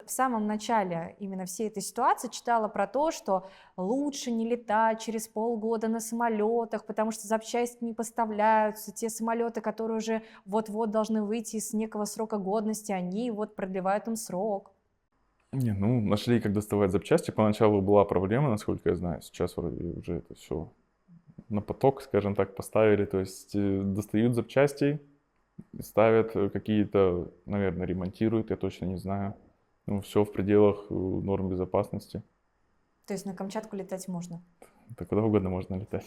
в самом начале именно всей этой ситуации читала про то, что лучше не летать через полгода на самолетах, потому что запчасти не поставляются, те самолеты, которые уже вот-вот должны выйти из некого срока годности, они вот продлевают им срок. Не, ну, нашли, как доставать запчасти. Поначалу была проблема, насколько я знаю. Сейчас вроде уже это все на поток, скажем так, поставили. То есть достают запчасти, ставят какие-то, наверное, ремонтируют, я точно не знаю. Ну, все в пределах норм безопасности. То есть на Камчатку летать можно. Так куда угодно можно летать.